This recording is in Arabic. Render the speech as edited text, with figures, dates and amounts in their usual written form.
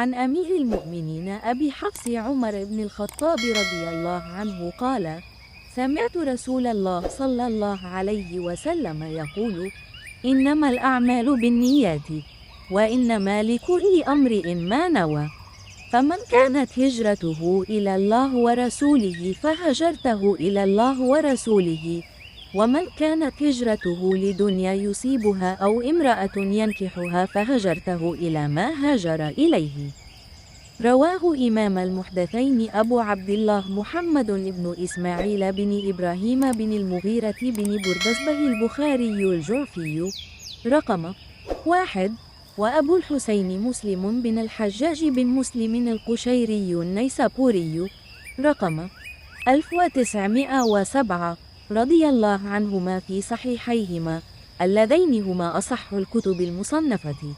عن أمير المؤمنين أبي حفص عمر بن الخطاب رضي الله عنه قال: سمعت رسول الله صلى الله عليه وسلم يقول: إنما الأعمال بالنيات، وإنما لكل امرئ ما نوى، فمن كانت هجرته إلى الله ورسوله فهجرته إلى الله ورسوله، ومن كانت هجرته لدنيا يصيبها أو امرأة ينكحها فهجرته إلى ما هاجر إليه. رواه إمام المحدثين أبو عبد الله محمد بن إسماعيل بن إبراهيم بن المغيرة بن بردزبه البخاري الجعفي رقم 1، وأبو الحسين مسلم بن الحجاج بن مسلم القشيري النيسابوري رقم 1907 رضي الله عنهما في صحيحيهما اللذين هما أصح الكتب المصنفة.